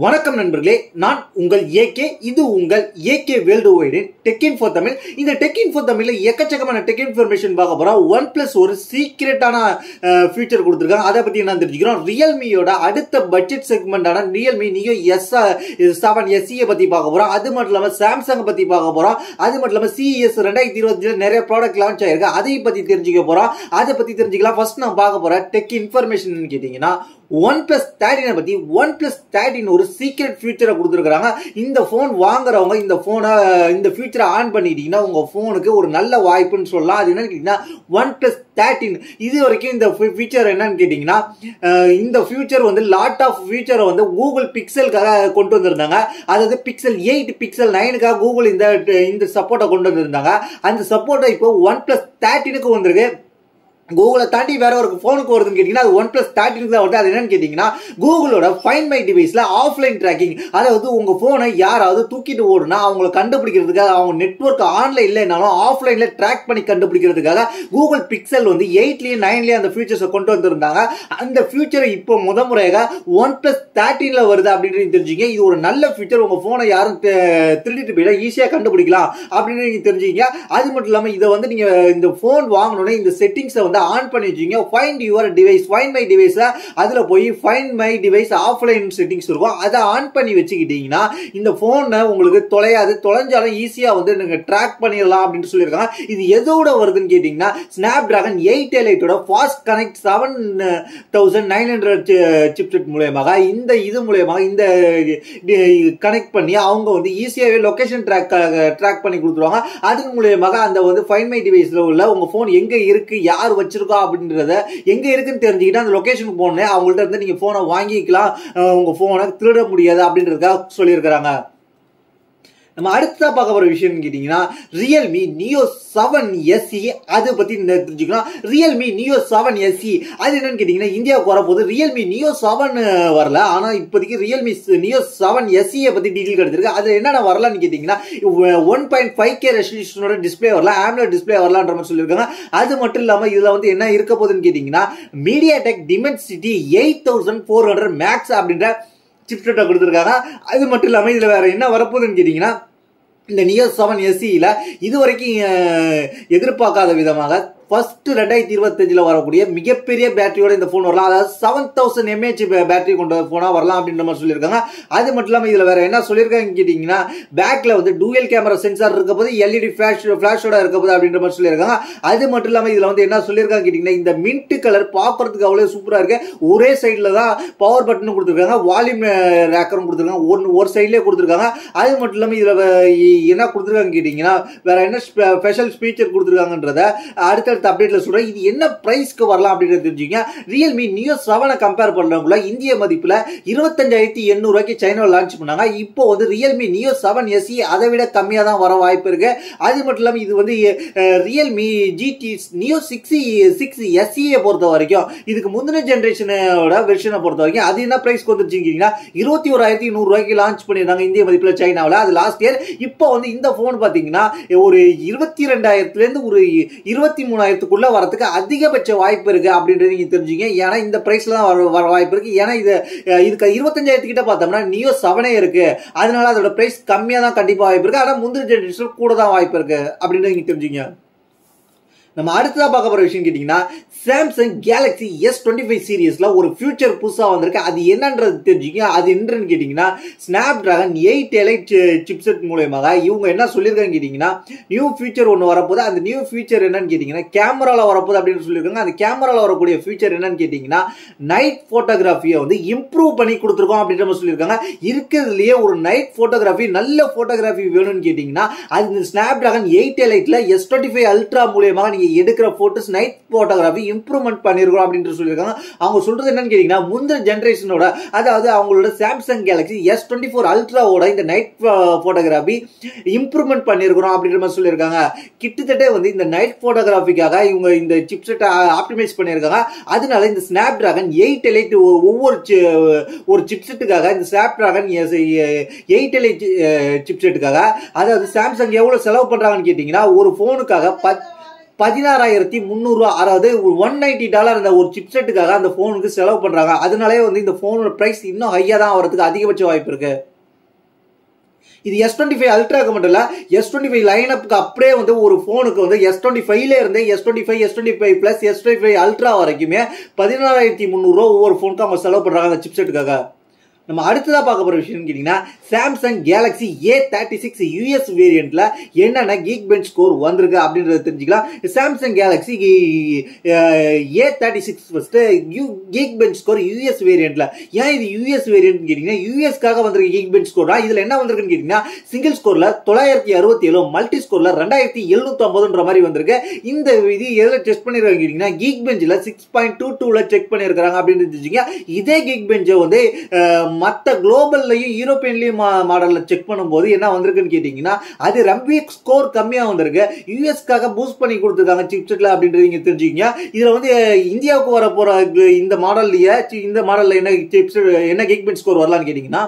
வணக்கம் நண்பர்களே, நான் உங்கள் ஏகே. இது உங்கள் AK world wide tech info Tamil. இந்த டெக் இன்ஃபோ தமிழ்ல எக்கச்சக்கமான டெக் இன்ஃபர்மேஷன் பார்க்க போறோம். ஒன் பிளஸ் ஒரு சீக்ரெட்டான ஃபீச்சர் கொடுத்துருக்காங்க. அதை பத்தி என்ன தெரிஞ்சுக்கிறோம். ரியல்மியோட அடுத்த பட்ஜெட் செக்மெண்டான ரியல்மி நியோ S7 SE பத்தி பார்க்க போறோம். அது மட்டும் இல்லாம சாம்சங் பத்தி பார்க்க போறோம். அது மட்டும் இல்லாம CES 2020 நிறைய ப்ராடக்ட் லான்ச் ஆயிருக்கு. அதை பத்தி தெரிஞ்சுக்க போறோம். அதை பத்தி தெரிஞ்சுக்கலாம். ஃபர்ஸ்ட் நான் பார்க்க போற டெக் இன்ஃபர்மேஷன் கேட்டீங்கன்னா OnePlus 13 பத்தி OnePlus 13 ஒரு சீக்ரெட் ஃபீச்சரை கொடுத்துருக்காங்க. இந்த போன் வாங்குறவங்க இந்த ஃபீச்சரை ஆன் பண்ணிட்டீங்கன்னா உங்க போனுக்கு ஒரு நல்ல வாய்ப்புன்னு சொல்லலாம். அது என்னன்னு கேட்டீங்கன்னா OnePlus 13 இது வரைக்கும் இந்த ஃபீச்சர் என்னன்னு கேட்டீங்கன்னா இந்த ஃபியூச்சர் வந்து லாட் ஆஃப் ஃபியூச்சரை வந்து கூகுள் பிக்சலுக்காக கொண்டு வந்திருந்தாங்க. அதாவது பிக்சல் 8 பிக்சல் 9க்காக கூகுள் இந்த சப்போர்ட்டை கொண்டு வந்திருந்தாங்க. அந்த சப்போர்ட்டை இப்போ OnePlus 13க்கு வந்திருக்கு. கூகுளை தாண்டி வேற ஒரு போனுக்கு வருதுன்னு கேட்டீங்கன்னா அது OnePlus 13 தான் வருது. அது என்னன்னு கேட்டீங்கன்னா கூகுளோட ஃபைண்ட் மை டிவைஸ்ல ஆஃப்லைன் ட்ராக்கிங். அதாவது உங்க போனை யாராவது தூக்கிட்டு ஓடுனா அவங்களை கண்டுபிடிக்கிறதுக்காக, அவங்க நெட்வொர்க் ஆன்ல இல்லைனாலும் ஆஃப்லைன்ல ட்ராக் பண்ணி கண்டுபிடிக்கிறதுக்காக கூகுள் பிக்சல் வந்து 8லயும் 9லயும் அந்த ஃபீச்சர்ஸை கொண்டு வந்திருந்தாங்க. அந்த ஃபீச்சரை இப்போ முறையாக OnePlus 13ல வருது அப்படின்னு தெரிஞ்சுங்க. இது ஒரு நல்ல ஃபீச்சர். உங்க போனை யாரும் திருடிட்டு போயிட ஈஸியா கண்டுபிடிக்கலாம் அப்படின்னு நீங்க தெரிஞ்சுங்க. அது மட்டும் இல்லாம இதை வந்து நீங்க இந்த போன் வாங்கணும்னா இந்த செட்டிங்ஸை வந்து ஆன் பண்ணி வச்சீங்க. Find your device, find my device, அதுல போய் find my device offline settings இருக்கும். அதை ஆன் பண்ணி வச்சுக்கிட்டீங்கன்னா இந்த போனை உங்களுக்கு தொலையாது. தொலைஞ்சாலும் ஈஸியா வந்து நீங்க ட்ராக் பண்ணிடலாம் அப்படின்னு சொல்லியிருக்காங்க. இது எதோட வருதுன்னு கேட்டீங்கன்னா Snapdragon 8 Eliteோட ஃபாஸ்ட் கனெக்ட் 7900 சிப்செட் மூலமாக இது மூலமாக இந்த கனெக்ட் பண்ணி அவங்க வந்து ஈஸியாவே லொகேஷன் ட்ராக் பண்ணி கொடுத்துருவாங்க. அது மூலமாக அந்த வந்து ஃபைண்ட் மை டிவைஸ்ல உள்ள உங்க போன் எங்க இருக்கு, யார் வச்சிருக்கா அப்படின்றத எங்க இருக்குன்னு தெரிஞ்சுக்கிட்டு அந்த லொகேஷனுக்கு போன அவங்கள்ட்ட இருந்து நீங்க போனை வாங்கிக்கலாம். உங்க போனை திருட முடியாது அப்படின்றதுக்காக சொல்லியிருக்கிறாங்க. நம்ம அடுத்ததா பார்க்க போற விஷயம் கேட்டீங்கன்னா ரியல்மி நியோ 7 SE அதை பத்தி தெரிஞ்சுக்கலாம். ரியல்மி நியோ 7 SE அது என்னன்னு கேட்டீங்கன்னா இந்தியாவுக்கு வரப்போது. ரியல்மி நியோ 7 வரல, ஆனா இப்போதைக்கு ரியல்மி நியோ 7 SE பத்தி டீடைல் கிடைச்சிருக்கு. அது என்னென்ன வரலான்னு கேட்டீங்கன்னா 1.5K ரெசல்யூஷனோட டிஸ்பிளே வரல, ஆம்லெட் டிஸ்பிளே வரலான்ற மாதிரி சொல்லியிருக்காங்க. அது மட்டும் இல்லாம இதுல வந்து என்ன இருக்க போகுதுன்னு கேட்டீங்கன்னா MediaTek Dimensity 8400 Max அப்படின்ற சிப்செட்டை கொடுத்துருக்காங்க. அது மட்டும் இல்லாம இதுல வேற என்ன வரப்போகுதுன்னு கேட்டீங்கன்னா இந்த நியோ 7 SEல இதுவரைக்கும் எதிர்பார்க்காத விதமாக ஃபர்ஸ்ட் 2025 வரக்கூடிய மிகப்பெரிய பேட்டரியோட இந்த போன் வரலாம். அதாவது 7000 mAh பேட்டரி கொண்ட போனா வரலாம் அப்படின்ற மாதிரி சொல்லியிருக்காங்க. அது மட்டும் இல்லாம இதுல வேற என்ன சொல்லியிருக்காங்க கேட்டீங்கன்னா பேக்ல வந்து டூயல் கேமரா சென்சார் இருக்க போது, LED ஃபிளாஷோட இருக்க போது அப்படின்ற மாதிரி சொல்லியிருக்காங்க. அது மட்டும் இல்லாம இதுல வந்து என்ன சொல்லியிருக்காங்க கேட்டீங்கன்னா இந்த மின்ட் கலர் பாக்குறதுக்கு அவ்வளவு சூப்பரா இருக்கு. ஒரே சைட்ல தான் பவர் பட்டனும் கொடுத்துருக்காங்க, வால்யூம் ரேக்கரும் கொடுத்துருக்காங்க, ஒரு சைட்லயே கொடுத்துருக்காங்க. அது மட்டும் இல்லாம இதுல என்ன கொடுத்துருக்காங்க கேட்டீங்கன்னா வேற என்ன ஸ்பெஷல் ஃபீச்சர் கொடுத்துருக்காங்கன்றத அடுத்த அப்டேட்ல சொல்றேன். இது என்ன பிரைஸ்க்கு வரலாம் அப்படின்றது தெரிஞ்சுங்க. ரியல்மி நியோ 7 கம்பேர் பண்றவங்கள இந்திய மதிப்புல 25,800 ரூபாய்க்கு சைனால லான்ச் பண்ணாங்க. இப்போ வந்து ரியல்மி நியோ 7 SE அதை விட கம்மியா தான் வர வாய்ப்பு இருக்கு. அது மட்டும் இல்லாம இது வந்து ரியல்மி GT நியோ 6 SE பொறுத்த வரைக்கும் இதுக்கு முந்தின ஜெனரேஷனோட வெர்ஷனை பொறுத்த வரைக்கும் அது என்ன பிரைஸ் வந்துருச்சுங்கன்னா 21,100 ரூபாய்க்கு லான்ச் பண்ணிருந்தாங்க இந்திய மதிப்புல சைனாவில். அது லாஸ்ட் இயர். இப்போ வந்து இந்த போன் பாத்தீங்கன்னா ஒரு 22,000 இருந்து ஒரு 23,000 வரதுக்கு அதிகபட்ச வாய்ப்பு இருக்கு அப்படின்றது நீங்க தெரிஞ்சுங்க. ஏன்னா இந்த பிரைஸ்ல தான் வர வாய்ப்பு இருக்கு. ஏன்னா இதுக்கு 25,000 கிட்ட பார்த்தோம்னா நியோ 7 இருக்கு. அதனால அதோட பிரைஸ் கம்மியா தான் கண்டிப்பா வாய்ப்பு இருக்கு. ஆனா முந்தின ஜெனரேஷன் கூட தான் வாய்ப்பு இருக்கு அப்படின்றது நீங்க தெரிஞ்சுங்க. நம்ம அடுத்ததா பார்க்க போற விஷயம் கேட்டீங்கன்னா சாம்சங் கேலக்ஸி S25 சீரீஸ்ல ஒரு ஃபியூச்சர் புதுசா வந்திருக்கு. அது என்னன்றது தெரிஞ்சுங்க. அது என்னன்னு கேட்டீங்கன்னா Snapdragon 8 Elite சிப்செட் மூலமாக இவங்க என்ன சொல்லியிருக்காங்க கேட்டீங்கன்னா நியூ ஃபியூச்சர் ஒன்று வரப்போது. அந்த நியூ ஃபியூச்சர் என்னன்னு கேட்டீங்கன்னா கேமரால வரப்போது அப்படின்னு சொல்லியிருக்காங்க. அந்த கேமரால வரக்கூடிய ஃபியூச்சர் என்னன்னு கேட்டீங்கன்னா நைட் போட்டோகிராஃபியை வந்து இம்ப்ரூவ் பண்ணி கொடுத்துருக்கோம் அப்படின்ற மாதிரி சொல்லியிருக்காங்க. இருக்கிறதுலயே ஒரு நைட் போட்டோகிராஃபி, நல்ல போட்டோகிராஃபி வேணும்னு கேட்டீங்கன்னா அது இந்த Snapdragon 8 Eliteல S25 Ultra மூலமாக நீங்க எடுக்கிற போட்டோஸ் நைட் போட்டோகிராஃபி இம்ப்ரூவ்மெண்ட் பண்ணிருக்கோம் அப்படின்னு சொல்லியிருக்காங்க. அவங்க சொல்றது என்னன்னு கேட்டீங்கன்னா முந்தின ஜெனரேஷனோட, அதாவது அவங்களோட சாம்சங் கேலக்ஸி S24 அல்ட்ராவோட இந்த நைட் போட்டோகிராஃபி இம்ப்ரூவ்மெண்ட் பண்ணிருக்கிறோம் அப்படின்ற மாதிரி சொல்லியிருக்காங்க. கிட்டத்தட்ட வந்து இந்த நைட் போட்டோகிராஃபிக்காக இவங்க இந்த சிப்செட்டை ஆப்டிமைஸ் பண்ணியிருக்காங்க. அதனால இந்த Snapdragon 8 Elite ஒரு சிப்செட்டுக்காக இந்த Snapdragon 8 Elite சிப்செட்டுக்காக அதாவது சாம்சங் எவ்வளவு செலவு பண்றாங்கன்னு கேட்டீங்கன்னா ஒரு போனுக்காக 16,300 அதாவது $190 அந்த ஒரு சிப்செட்டுக்காக அந்த போனுக்கு செலவு பண்றாங்க. அதனாலே வந்து இந்த போனோட பிரைஸ் இன்னும் ஹையா தான் வரதுக்கு அதிகபட்ச வாய்ப்பு இருக்கு. இது S25 அல்ட்ராக்கு மட்டும் இல்ல, S25 லைனப்புக்கு அப்படியே வந்து ஒரு போனுக்கு வந்து S25ல இருந்து S25, S25 plus, S25 ultra வரைக்குமே 16,300 ஒவ்வொரு போனுக்கு அவங்க செலவு பண்றாங்க அந்த சிப்செட்டுக்காக. நம்ம அடுத்ததா பார்க்க போற விஷயம் கேட்டீங்கன்னா சாம்சங் கேலக்ஸி A36 யூஎஸ் வேரியன்ட்ல என்னென்ன கீக் பெஞ்ச் ஸ்கோர் வந்திருக்கு அப்படின்றத தெரிஞ்சுக்கலாம். Samsung Galaxy A36 first Geek Bench score US வேரியன்ட்ல. ஏன் இது யூஎஸ் வேரியன்ட் கேட்டீங்கன்னா யூஎஸ்க்காக வந்திருக்க கீக் பெஞ்ச் ஸ்கோர் தான். இதுல என்ன வந்திருக்குன்னு கேட்டீங்கன்னா சிங்கிள் ஸ்கோர்ல 967, மல்டி ஸ்கோர்ல 2750ன்ற மாதிரி வந்திருக்கு. இந்த இது எதுல டெஸ்ட் பண்ணிருக்காங்க கேட்டீங்கன்னா கீக் பெஞ்ச்ல 6.22ல செக் பண்ணிருக்காங்க அப்படின்னு தெரிஞ்சுங்க. இதே கீக் பெஞ்சை வந்து மற்ற குளோபல்லையும் யூரோப்பியன்லயும் மாடல்ல செக் பண்ணும்போது என்ன வந்திருக்குன்னு கேட்டீங்கன்னா அது ரொம்ப ஸ்கோர் கம்மியா வந்திருக்கு. யூஎஸ்க்காக பூஸ்ட் பண்ணி கொடுத்துருக்காங்க சிப்செட்ல அப்படின்றது நீங்க தெரிஞ்சுக்கீங்க. இதுல வந்து இந்தியாவுக்கு வர போற இந்த மாடல்லையே இந்த மாடல்ல என்ன சிப்செட் என்ன கீக் பெஞ்ச் ஸ்கோர் வரலான்னு கேட்டீங்கன்னா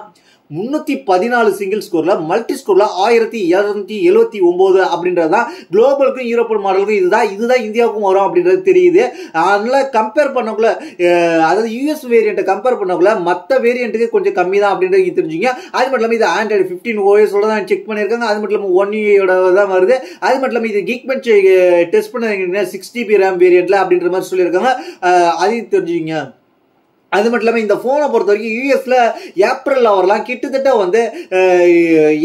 314 சிங்கிள் ஸ்கோர்ல, மல்டி ஸ்கோர்ல 1279 அப்படின்றதுதான் குளோபலுக்கும் யூரோப்பியன் மாடலுக்கும் இதுதான் இந்தியாவுக்கும் வரும் அப்படின்றது தெரியுது. அதனால கம்பேர் பண்ணக்குள்ள அதாவது யூஎஸ் வேரியன்ட்டை கம்பேர் பண்ணக்குள்ள மற்ற வேரியன்ட்டுக்கு கொஞ்சம் கம்மி தான் அப்படின்றது தெரிஞ்சுங்க. அது மட்டும் இல்லாமல் இது ஆண்ட்ராய்டு 15 OS தான் செக் பண்ணியிருக்காங்க. அது மட்டும் இல்லாமல் 1 UI தான் வருது. அது மட்டும் இல்லாமல் இது கீக் பெஞ்ச் டெஸ்ட் பண்ண 6GB RAM வேரியன்ட்ல அப்படின்ற மாதிரி சொல்லியிருக்காங்க. அதையும் தெரிஞ்சுங்க. அது மட்டும் இல்லாமல் இந்த போனை பொறுத்த வரைக்கும் யூஎஸ்ல ஏப்ரல்ல வரலாம் கிட்டத்தட்ட வந்து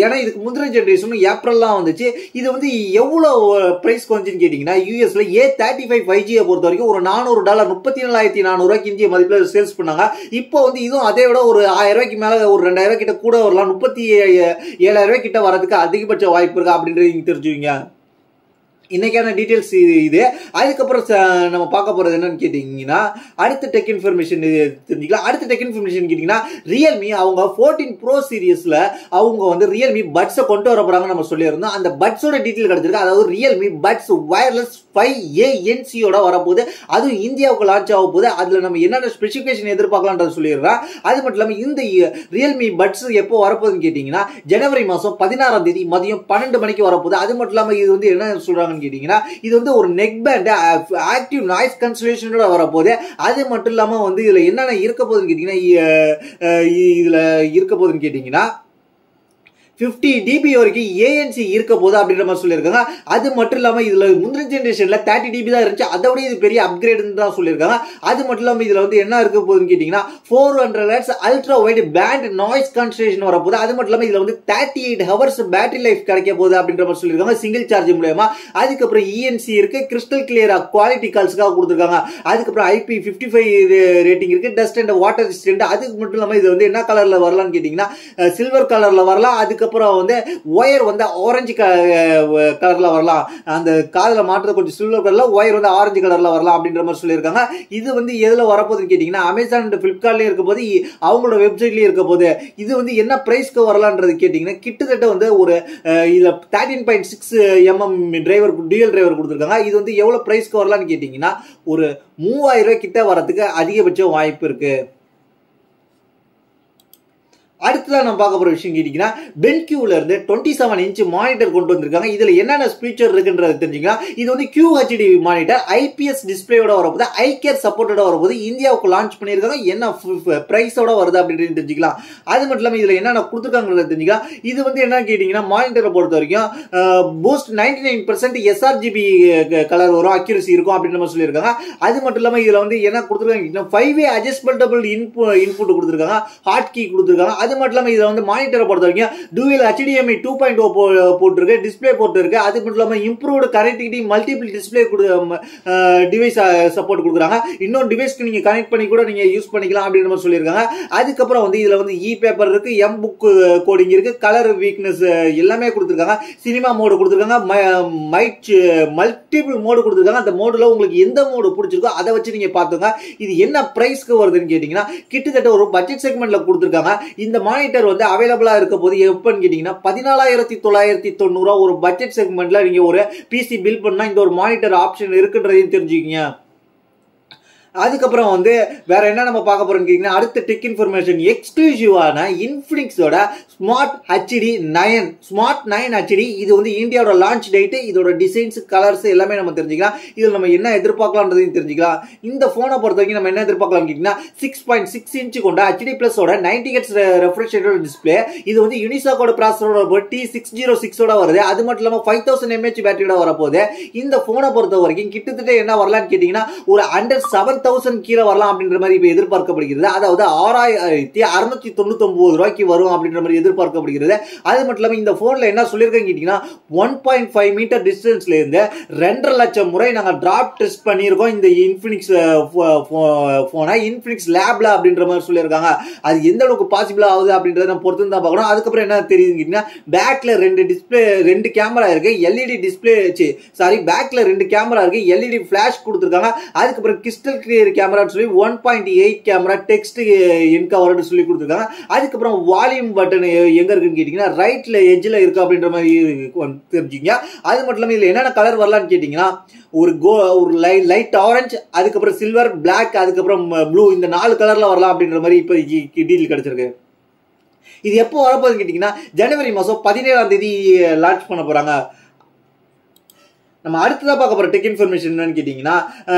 ஏன்னா இதுக்கு முந்தின ஜென்ரேஷனும் ஏப்ரல்லாம் வந்துச்சு. இது வந்து எவ்வளவு பிரைஸ் கொஞ்சம்னு கேட்டீங்கன்னா யூஎஸ்ல A35 5G பொறுத்த வரைக்கும் ஒரு $400 34,400 இந்திய மதிப்புல சேல்ஸ் பண்ணாங்க. இப்போ வந்து இதுவும் அதை விட ஒரு $1000 மேல ஒரு $2000 கிட்ட கூட வரலாம். 37,000 கிட்ட வரதுக்கு அதிகபட்ச வாய்ப்பு இருக்கு அப்படின்றது நீங்க தெரிஞ்சுவீங்க. இன்னைக்கான டீடைல்ஸ் இது. அதுக்கப்புறம் நம்ம பார்க்க போறது என்னன்னு கேட்டீங்கன்னா அடுத்த டெக் இன்ஃபர்மேஷன் தெரிஞ்சுக்கலாம். அடுத்த டெக் இன்ஃபர்மேஷன் கேட்டீங்கன்னா ரியல்மி அவங்க 14 Pro சீரிஸ்ல அவங்க வந்து ரியல்மி பட்ஸை கொண்டு வர போறாங்க நம்ம சொல்லியிருந்தோம். அந்த பட்ஸோட டீடைல் கிடைச்சிருக்கு. அதாவது ரியல்மி பட்ஸ் வயர்லெஸ் 5A NCயோட வரப்போகுது. அதுவும் இந்தியாவுக்கு லான்ச் ஆக போகுது. அதுல நம்ம என்னென்ன ஸ்பெசிபிகேஷன் எதிர்பார்க்கலாம்ன்றது சொல்லிடுறேன். அது மட்டும் இல்லாமல் இந்த ரியல்மி பட்ஸ் எப்போ வரப்போகுதுன்னு கேட்டீங்கன்னா ஜனவரி மாசம் 16ஆம் தேதி மதியம் 12 மணிக்கு வரப்போகுது. அது மட்டும் இல்லாமல் இது வந்து என்ன சொல்றாங்க கேட்டீங்கன்னா இது வந்து ஒரு நெக் பேண்ட் ஆக்டிவ் நாய்ஸ் கன்சலேஷனோட வரப்போகுது. அது மட்டும் இல்லாம வந்து இதுல என்னென்ன இருக்க போகுதுன்னு கேட்டீங்கன்னா 50 dB வரைக்கும் ANC இருக்க போது அப்படின்ற மாதிரி சொல்லியிருக்காங்க. அது மட்டும் இல்லாம இதுல முந்தின ஜெனரேஷன்ல 30 dB தான் இருந்துச்சு. அதோட இது பெரிய அப்கிரேட்னு தான் சொல்லியிருக்காங்க. அது மட்டும் இல்லாம இதுல வந்து என்ன இருக்க போகுதுன்னு கேட்டீங்கன்னா 400 Hz ultra wide pant noise cancellation வரப்போகுது. அது மட்டும் இல்லாம இதுல வந்து 38 hours பேட்டரி லைஃப் கிடைக்க போகுது அப்படின்ற மாதிரி சொல்லியிருக்காங்க சிங்கிள் சார்ஜ் மூலமா. அதுக்கப்புறம் ENC இருக்கு, கிறிஸ்டல் கிளியரா குவாலிட்டி கால்ஸ்க்காக கொடுத்துருக்காங்க. அதுக்கப்புறம் IP55 ரேட்டிங் இருக்கு, டஸ்ட் அண்ட் வாட்டர் ரெசிஸ்டன்ட். அதுக்கு மட்டும் இல்லாம இது வந்து என்ன கலர்ல வரலாம்னு கேட்டீங்கன்னா சில்வர் கலர்ல வரலாம். அதுக்கப்புறம் வந்து ஒயர் வந்து ஆரஞ்சு கலர்ல வரலாம். அந்த காதுல மாற்றது கொஞ்சம் சில்வர் கலர்ல, ஒயர் வந்து ஆரஞ்சு கலர்ல வரலாம் அப்படின்ற மாதிரி சொல்லியிருக்காங்க. இது வந்து எதுல வரப்போகுதுன்னு கேட்டீங்கன்னா அமேசான் அண்ட் பிளிப்கார்ட்லயும் இருக்க போது, அவங்களோட வெப்சைட்லயும் இருக்க போது. இது வந்து என்ன பிரைஸ்க்கு வரலான்றது கேட்டீங்கன்னா கிட்டத்தட்ட வந்து ஒரு இதுல 13.6mm டிரைவர் டியூயல் டிரைவர் கொடுத்துருக்காங்க. இது வந்து எவ்வளவு பிரைஸ்க்கு வரலான்னு கேட்டீங்கன்னா ஒரு $3000 கிட்ட வரதுக்கு அதிகபட்ச வாய்ப்பு இருக்கு. அடுத்ததான் நம்ம பார்க்க போற விஷயம் கேட்டீங்கன்னா பென்கியூல இருந்து 27 இன்ச் மானிட்டர் கொண்டு வந்திருக்காங்க. இதுல என்னென்ன ஃபீச்சர் இருக்குன்றது தெரிஞ்சுக்கலாம். இது வந்து QHD மானிட்டர், IPS டிஸ்பிளேயோட வரப்போது, ஐகேர் சப்போர்ட்டோட வரப்போது, இந்தியாவுக்கு லான்ச் பண்ணியிருக்காங்க. என்ன பிரைஸோட வருது அப்படின்னு தெரிஞ்சுக்கலாம். அது மட்டும் இல்லாம இதுல என்னென்ன கொடுத்துருக்காங்கிறத தெரிஞ்சுக்கலாம். இது வந்து என்ன கேட்டீங்கன்னா மானிட்டரை பொறுத்த வரைக்கும் பூஸ்ட் 99% sRGB கலர் வரும், அக்யூரசி இருக்கும் அப்படின்னு நம்ம சொல்லியிருக்காங்க. அது மட்டும் இல்லாம இதுல வந்து என்ன கொடுத்துருக்காங்க 5-way அட்ஜஸ்டபிள் இன்புட் கொடுத்துருக்காங்க, ஹாட் கீ கொடுத்துருக்காங்க. அது மட்டும் இல்லாம இதுல வந்து மானிட்டரை பொறுத்த வரைக்கும் டூயல் HDMI 2.0 போட்டுருக்கு, டிஸ்பிளே போட்டு இருக்கு. அது மட்டும் இல்லாம improved connectivity multiple display device support கொடுக்குறாங்க. இன்னொரு டிவைஸ்க்கு நீங்க கனெக்ட் பண்ணி கூட நீங்க யூஸ் பண்ணிக்கலாம் அப்படின்னு நம்ம சொல்லியிருக்காங்க. அதுக்கப்புறம் வந்து இதுல வந்து பேப்பர் இருக்கு, புக் கோடிங் இருக்கு, கலர் வீக்னஸ் எல்லாமே கொடுத்துருக்காங்க. சினிமா மோடு கொடுத்துருக்காங்க, மல்டிபிள் மோடு கொடுத்துருக்காங்க. அந்த மோடுல உங்களுக்கு எந்த மோடு பிடிச்சிருக்கோ அதை வச்சு நீங்க பாத்துங்க. இது என்ன பிரைஸ்க்கு வருதுன்னு கேட்டீங்கன்னா கிட்டத்தட்ட ஒரு பட்ஜெட் செக்மெண்ட்ல கொடுத்துருக்காங்க. இந்த மானிட்டர் வந்து அவைலபிளா இருக்க போது எப்பன்னு கேட்டீங்கன்னா 14,990 ஒரு பட்ஜெட் செக்மெண்ட்ல நீங்க ஒரு பிசி பில் பண்ணா இந்த ஒரு மானிட்டர் ஆப்ஷன் இருக்குன்றதையும் தெரிஞ்சுக்கீங்க. அதுக்கப்புறம் வந்து வேற என்ன நம்ம பார்க்க போறோம் கேட்டீங்கன்னா அடுத்த டெக் இன்ஃபர்மேஷன் எக்ஸ்க்ளூசிவான இன்ஃபினிக்ஸோட ஸ்மார்ட் ஹெச்டி 9 ஸ்மார்ட் 9 ஹெச்டி இது வந்து இந்தியாவோட லான்ச் டேட் இதோட டிசைன்ஸ் கலர்ஸ் எல்லாமே நம்ம தெரிஞ்சுக்கலாம். இதில் நம்ம என்ன எதிர்பார்க்கலாம்ன்றதையும் தெரிஞ்சுக்கலாம். இந்த போனை பொறுத்த வரைக்கும் நம்ம என்ன எதிர்பார்க்கலாம் கேட்டீங்கன்னா 6.6 இன்ச் கொண்ட ஹெச்டி பிளஸோட 90 ஹெர்ட்ஸ் ரெஃப்ரெஷ் ரேட்டோட டிஸ்பிளே. இது வந்து யூனிசாக்கோட ப்ராசஸரோட T606ஓட வருது. அது மட்டும் இல்லாமல் 5000 mAh பேட்டரியோட வரப்போகுது. இந்த போனை பொறுத்த வரைக்கும் கிட்டத்தட்ட என்ன வரலாம்னு கேட்டீங்கன்னா ஒரு அண்டர் 7000 கீழே வரலாம் அப்படின்ற மாதிரி இப்ப எதிர்பார்க்கப்படுகிறது. அதாவது 6699 ரூபாய்க்கு வரும் அப்படின்ற மாதிரி எதிர்பார்க்கப்படுகிறது. அது மட்டும் இல்லாம இந்த போன்ல என்ன சொல்லியிருக்காங்க கேட்டீங்கன்னா 1.5 மீட்டர் டிஸ்டன்ஸ்ல இருந்து 2.5 லட்சம் முறை நாங்க டிராப் டெஸ்ட் பண்ணியிருக்கோம் இந்த இன்ஃபினிக்ஸ் போனை இன்ஃபினிக்ஸ் லேப்ல அப்படின்ற மாதிரி சொல்லியிருக்காங்க. அது எந்த அளவுக்கு பாசிபிள் ஆகுது அப்படின்றத நம்ம பொறுத்து தான் பார்க்கணும். அதுக்கப்புறம் என்ன தெரியுது கேட்டீங்கன்னா பேக்ல 2 கேமரா இருக்கு, எல்இடி டிஸ்பிளே பேக்ல 2 கேமரா இருக்கு, எல்இடி பிளாஷ் கொடுத்துருக்காங்க. அதுக்கப்புறம் கிறிஸ்டல் கிளியர் கேமரான்னு சொல்லி 1.8 கேமரா டெக்ஸ்ட் என்கவர்னு சொல்லி கொடுத்துருக்காங்க. அதுக்கப்புறம் வால்யூம் பட்டன் எங்க இருக்குன்னு கேட்டீங்கன்னா ரைட்ல எட்ஜ்ல இருக்கு அப்படின்ற மாதிரி தெரிஞ்சுங்க. அது மட்டும் இல்லாமல் இதுல என்னென்ன கலர் வரலாம்னு கேட்டீங்கன்னா ஒரு லைட் ஆரஞ்சு, அதுக்கப்புறம் சில்வர், பிளாக், அதுக்கப்புறம் ப்ளூ, இந்த 4 கலர்ல வரலாம் அப்படின்ற மாதிரி இப்போ டீல் கிடைச்சிருக்கு. இது எப்போ வரப்போகுதுன்னு கேட்டீங்கன்னா ஜனவரி மாதம் 17ஆம் தேதி லான்ச் பண்ண போறாங்க. நம்ம அடுத்ததா பார்க்க போற டெக் இன்ஃபர்மேஷன் என்னன்னு கேட்டீங்கன்னா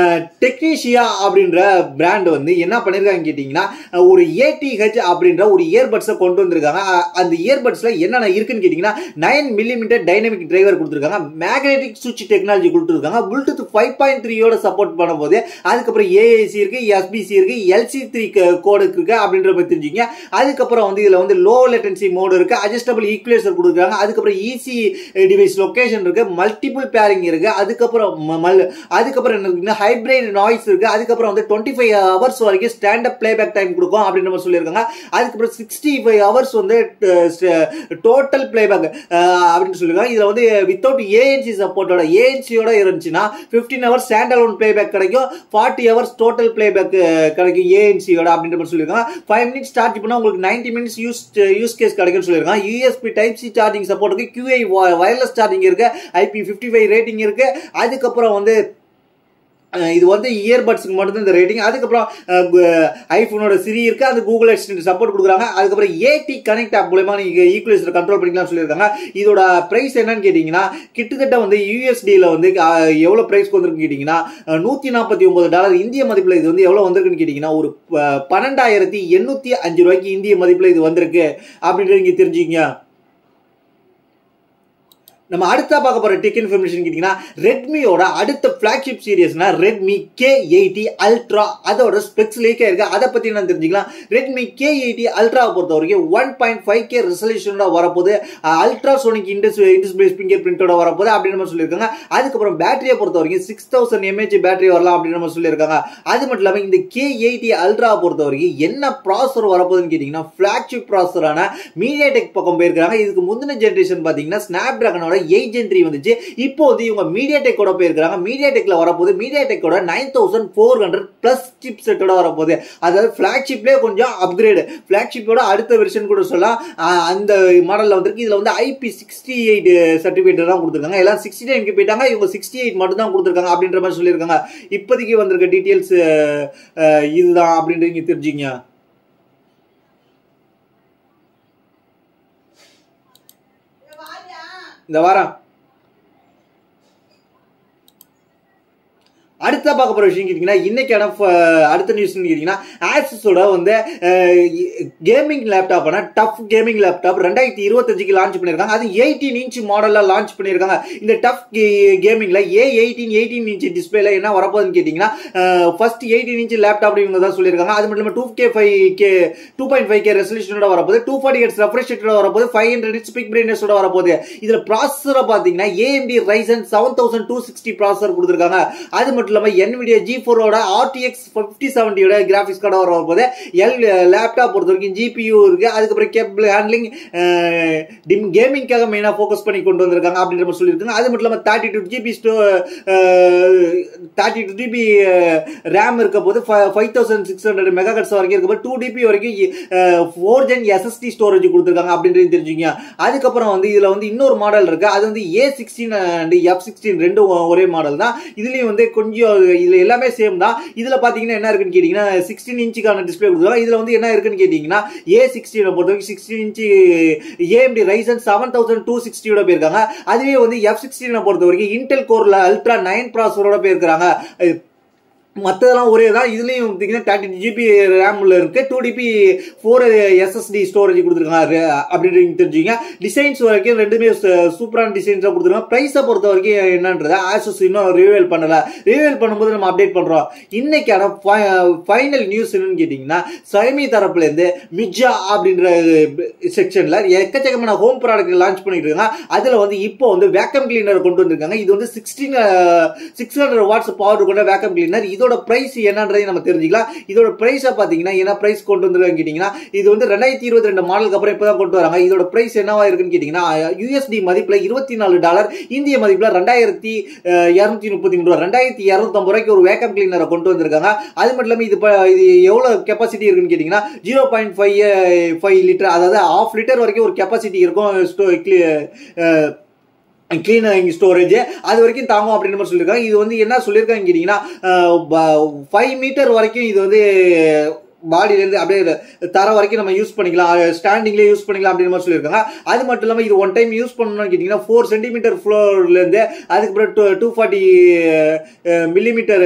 டெக்னீஷியா அப்படின்ற பிராண்ட் வந்து என்ன பண்ணிருக்காங்க கேட்டீங்கன்னா ஒரு ATH அப்படின்ற ஒரு இயர்பட்ஸை கொண்டு வந்திருக்காங்க. அந்த இயர்பட்ஸ்ல என்னென்ன இருக்குன்னு கேட்டீங்கன்னா 9mm டைனமிக் டிரைவர் கொடுத்துருக்காங்க, மேக்னெட்டிக் சுவிட்ச் டெக்னாலஜி கொடுத்துருக்காங்க, ப்ளூடூத் 5.3 சப்போர்ட் பண்ணும் போது அதுக்கப்புறம் AAC இருக்கு, SBC இருக்கு, LC3 கோடு இருக்கு அப்படின்ற மாதிரி தெரிஞ்சுங்க. அதுக்கப்புறம் வந்து இதுல வந்து லோ லேட்டன்சி மோடு இருக்கு, அட்ஜஸ்டபிள் ஈக்குவலைசர் கொடுத்துருக்காங்க, அதுக்கப்புறம் ஈஸி டிவைஸ் லொகேஷன் இருக்கு, மல்டிபிள் பேரிங் இருக்கு, அதுக்கப்புறம் என்ன இருக்குன்னா ஹைப்ரிட் நாய்ஸ் இருக்கு, அதுக்கப்புறம் வந்து 25 ஹவர்ஸ் வரைக்கும் ஸ்டாண்ட் அப் பிளேபேக் டைம் கொடுக்கும் அப்படின்னு நம்ம சொல்லியிருக்காங்க. அதுக்கப்புறம் 65 ஹவர்ஸ் வந்து டோட்டல் பிளேபேக் அப்படின்னு சொல்லியிருக்காங்க. இதுல வந்து வித்தவுட் ANC சப்போர்ட்டோட ANCயோட இருந்துச்சுன்னா 15 ஹவர்ஸ் ஸ்டாண்ட் அலோன் பிளேபேக் கிடைக்கும், 40 ஹவர்ஸ் டோட்டல் பிளேபேக் கிடைக்கும் ANCயோட அப்படின்ற மாதிரி சொல்லியிருக்காங்க. 5 மினிட்ஸ் சார்ஜ் பண்ணா உங்களுக்கு 90 மினிட்ஸ் யூஸ் கேஸ் கிடைக்கும்னு சொல்லியிருக்காங்க. USB Type-C சார்ஜிங் சப்போர்ட் இருக்கு, QI வயர்லெஸ் சார்ஜிங் இருக்கு, IP55 ரேட்டிங் இருக்கு. அதுக்கப்புறம் வந்து இது வந்து இயர்பட்ஸ்க்கு மட்டும் தான் இந்த ரேட்டிங். அதுக்கப்புறம் ஐபோனோட சிரி இருக்கு, அது கூகுள் அசிஸ்டன்ட் சப்போர்ட் கொடுக்குறாங்க. அதுக்கப்புறம் AT கனெக்ட் ஆப் மூலமா நீங்க ஈக்குவலைசர் கண்ட்ரோல் பண்ணிக்கலாம் சொல்லியிருக்காங்க. இதோட பிரைஸ் என்னன்னு கேட்டீங்கன்னா கிட்டத்தட்ட வந்து USDல வந்து எவ்வளவு பிரைஸ் வந்திருக்கு கேட்டீங்கன்னா $149 இந்திய மதிப்புல இது வந்து எவ்வளவு வந்திருக்குன்னு கேட்டீங்கன்னா ஒரு 12,805 ரூபாய்க்கு இந்திய மதிப்புல இது வந்திருக்கு அப்படின்றது நீங்க தெரிஞ்சுக்கங்க. நம்ம அடுத்த பார்க்க போற டெக் இன்ஃபர்மேஷன் கேட்டீங்கன்னா ரெட்மியோட அடுத்த பிளாக்ஷிப் சீரிஸ்னா ரெட்மி K80 அல்ட்ரா அதோட ஸ்பெக்ஸ் லீக் ஆயிருக்கு. அதை பத்தி நான் தெரிஞ்சுக்கலாம். ரெட்மி K80 அல்ட்ராவை பொறுத்த வரைக்கும் 1.5K ரெசல்யூஷனோட வரப்போது, அல்ட்ராசோனிக் இன்டிஸ்பிளே ஃபிங்கர் பிரிண்டோட வரப்போது அப்படின்னு நம்ம சொல்லியிருக்காங்க. அதுக்கப்புறம் பேட்டரியை பொறுத்த வரைக்கும் 6000 mAh பேட்டரி வரலாம் அப்படின்னு நம்ம சொல்லியிருக்காங்க. அது மட்டும் இல்லாமல் இந்த K80 அல்ட்ராவை பொறுத்த வரைக்கும் என்ன ப்ராசஸர் வரப்போகுதுன்னு கேட்டீங்கன்னா பிளாக்ஷிப் ப்ராசஸரான மீடியாடெக் பக்கம் போயிருக்காங்க. இதுக்கு முந்தின ஜென்ரேஷன் பாத்தீங்கன்னா ஸ்னாப் டிராகனோட 8 Gen 3 வந்துச்சு. இப்போ வந்து இவங்க மீடியாடெக்கோட போயிருக்காங்க. மீடியாடெக்ல வரப்போது மீடியாடெக்கோட 9400 பிளஸ் சிப் செட்டோட வரப்போகுது. அதாவது பிளாக்ஷிப்லேயே கொஞ்சம் அப்கிரேடு, பிளாக்ஷிப்போட அடுத்த வெர்ஷன் கூட சொல்லலாம். அந்த மாடல்ல வந்திருக்கு. இதுல வந்து IP68 சர்டிபிகேட் தான் கொடுத்துருக்காங்க. எல்லாம் 69 போயிட்டாங்க, இவங்க 68 மட்டும் தான் கொடுத்துருக்காங்க அப்படின்ற மாதிரி சொல்லியிருக்காங்க. இப்போதைக்கு வந்திருக்க டீட்டெயில்ஸ் இதுதான் அப்படின்றது நீங்க தெரிஞ்சுங்க. இந்த வாரம் அடுத்த பார்க்க போற விஷயம் கேட்டீங்கன்னா இன்னைக்கான அடுத்த நியூஸ் கேட்டீங்கன்னா ஆசஸோட வந்து கேமிங் லேப்டாப்பான டஃப் கேமிங் லேப்டாப் 2025க்கு லான்ச் பண்ணிருக்காங்க. அது 18 இன்ச் மாடல்ல லான்ச் பண்ணிருக்காங்க. இந்த டஃப் கேமிங்ல A18 இன்ச் டிஸ்பிளேல என்ன வரப்போகுதுன்னு கேட்டீங்கன்னா ஃபர்ஸ்ட் 18 இன்ச் லேப்டாப் இவங்க தான் சொல்லியிருக்காங்க. அது மட்டும் இல்லாம 2.5K ரெசல்யூஷனோட வரப்போகுது, 240 Hz ரெஃப்ரெஷ் ரேட்டோட வரப்போகுது, 500 Hz பீக் பிரைட்னஸோட வரப்போகுது. இதுல ப்ராசஸரை பாத்தீங்கன்னா AMD Ryzen 7260 ப்ராசஸர் கொடுத்திருக்காங்க. அது மட்டும் NVIDIA G4 RTX 5070 graphics card வரப்போகுது. லேப்டாப் பொறுத்த வரைக்கும் GPU இருக்கு. அதுக்கப்புறம் கேபிள் ஹேண்ட்லிங் கேமிங்காக மெயினா ஃபோக்கஸ் பண்ணி கொண்டு வந்திருக்காங்க அப்படின்ற மாதிரி சொல்லியிருக்காங்க. அது மட்டும் இல்லாம 32GB RAM இருக்க போது 5600 MHz வரைக்கும் இருக்க போது 2DB வரைக்கும் 4 Gen SSD ஸ்டோரேஜ் கொடுத்திருக்காங்க அப்படின்றது தெரிஞ்சுங்க. அதுக்கப்புறம் வந்து இதுல வந்து இன்னொரு மாடல் இருக்கு. அது வந்து A16 and F16 ரெண்டும் ஒரே மாடல் தான். இதுலயும் வந்து கொஞ்சம் இதுல எல்லாமே சேம் தான். இதுல பாத்தீங்கன்னா என்ன இருக்குன்னு கேட்டீங்கன்னா 16 இன்ச்சுக்கான டிஸ்பிளே கொடுத்துருக்காங்க. இதுல வந்து என்ன இருக்குன்னு கேட்டீங்கன்னா A16 பொறுத்தவரைக்கும் 16 இன்ச்சு AMD Ryzen 7260 போயிருக்காங்க. அதுவே வந்து F16 பொறுத்த வரைக்கும் இன்டெல் கோர்ல அல்ட்ரா 9 ப்ராசஸரோட போயிருக்காங்க. மற்றதெல்லாம் ஒரே தான். இதுலயும் பார்த்தீங்கன்னா 30 GB ரேம்ல இருக்கு, 2 GB 4 SSD ஸ்டோரேஜ் கொடுத்துருக்காங்க அப்படின்னு தெரிஞ்சுங்க. டிசைன்ஸ் வரைக்கும் ரெண்டுமே சூப்பரான டிசைன்ஸா கொடுத்துருக்காங்க. பிரைஸை பொறுத்த வரைக்கும் என்னன்றத ஆசஸ் இன்னும் ரிவீல் பண்ணல. ரிவீல் பண்ணும்போது நம்ம அப்டேட் பண்றோம். இன்னைக்கான ஃபைனல் நியூஸ் என்னன்னு கேட்டீங்கன்னா Xiaomi தரப்புல இருந்து மிஜா அப்படின்ற செக்ஷன்ல எக்கச்சக்கமான ஹோம் ப்ராடக்ட் லான்ச் பண்ணிட்டு இருக்காங்க. அதுல வந்து இப்போ வந்து வேக்கம் கிளீனர் கொண்டு வந்திருக்காங்க. இது வந்து 600 வாட்ஸ் பவர் கொண்ட வேக்கம் கிளீனர். இதோட பிரைஸ் என்னன்றதை நம்ம தெரிஞ்சுக்கலாம். இதோட பிரைஸ் பாத்தீங்கன்னா என்ன பிரைஸ் கொண்டு வந்திருக்காங்க கேட்டீங்கன்னா இது வந்து 2022 மாடலுக்கு அப்புறம் இப்பதான் கொண்டு வராங்க. இதோட பிரைஸ் என்னவா இருக்குன்னு கேட்டீங்கன்னா USD மதிப்புல $24, இந்திய மதிப்புல 2233 ரூபாய், 2250 ரூபாய்க்கு ஒரு வேக்கம் கிளீனரை கொண்டு வந்திருக்காங்க. அது மட்டும் இல்லாம இது எவ்வளவு கெப்பாசிட்டி இருக்குன்னு கேட்டீங்கன்னா 0.5 லிட்டர், அதாவது 1/2 லிட்டர் வரைக்கும் ஒரு கெப்பாசிட்டி இருக்கும். கிளீனிங் ஸ்டோரேஜ் அது வரைக்கும் தாங்கும் அப்படின்னு மாதிரி சொல்லியிருக்காங்க. இது வந்து என்ன சொல்லியிருக்காங்க கேட்டீங்கன்னா 5 மீட்டர் வரைக்கும் இது வந்து பாடியிலேருந்து அப்படியே தர வரைக்கும் நம்ம யூஸ் பண்ணிக்கலாம், ஸ்டாண்டிங்லேயே யூஸ் பண்ணிக்கலாம் அப்படின்னு மாதிரி சொல்லியிருக்காங்க. அது மட்டும் இல்லாமல் இது ஒன் டைம் யூஸ் பண்ணணும்னு கேட்டிங்கன்னா 4 சென்டிமீட்டர் ஃப்ளோர்லேருந்து அதுக்கப்புறம் 240 மில்லிமீட்டர்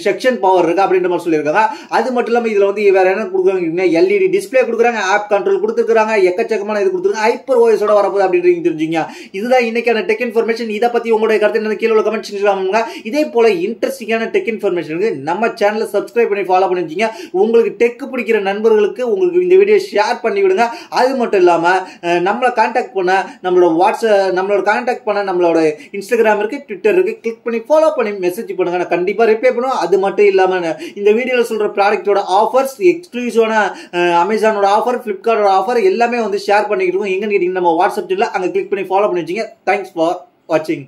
செக்ஷன் பவர் இருக்கு அப்படின்ற மாதிரி சொல்லியிருக்காங்க. அது மட்டும் இல்லாமல் இதுல வந்து வேற என்ன கொடுக்குறாங்க, LED டிஸ்பிளே கொடுக்குறாங்க, ஆப் கண்ட்ரோல் கொடுத்துருக்காங்க, எக்கச்சக்கமான இது கொடுத்துருக்காங்க, ஹைப்பர் ஓஎஸோட வரப்போகுது அப்படின்னு தெரிஞ்சுங்க. இதுதான் இன்னைக்கான டெக் இன்ஃபர்மேஷன். இதை பத்தி உங்களுடைய கருத்து என்ன கீழே கமெண்ட் செஞ்சுக்கலாமுங்க. இதே போல இன்ட்ரெஸ்டிங்கான டெக் இன்ஃபர்மேஷனுக்கு நம்ம சேனலை சப்ஸ்கிரைப் பண்ணி ஃபாலோ பண்ணி வச்சுங்க. உங்களுக்கு டெக் பிடிக்கிற நண்பர்களுக்கு உங்களுக்கு இந்த வீடியோ ஷேர் பண்ணி விடுங்க. அது மட்டும் இல்லாம நம்மளை கான்டாக்ட் பண்ண நம்மளோட இன்ஸ்டாகிராம் இருக்கு, ட்விட்டர் இருக்கு, கிளிக் பண்ணி ஃபாலோ பண்ணி மெசேஜ் பண்ணுங்க. நான் கண்டிப்பா ரிப்ளை பண்ணுவோம். அது மட்டும் இல்லாம இந்த வீடியோல சொல்ற ப்ராடக்ட்டோட ஆஃபர்ஸ், எக்ஸ்க்ளூசிவான அமேசானோட ஆஃபர், பிளிப்கார்ட்டோட ஆஃபர் எல்லாமே வந்து ஷேர் பண்ணிக்கிட்டு இருக்கோம். எங்கன்னு கேட்டீங்கன்னா நம்ம வாட்ஸ்அப் சேனல்ல அங்க கிளிக் பண்ணி ஃபாலோ பண்ணி வச்சுங்க. தேங்க்ஸ் ஃபார் வாட்சிங்.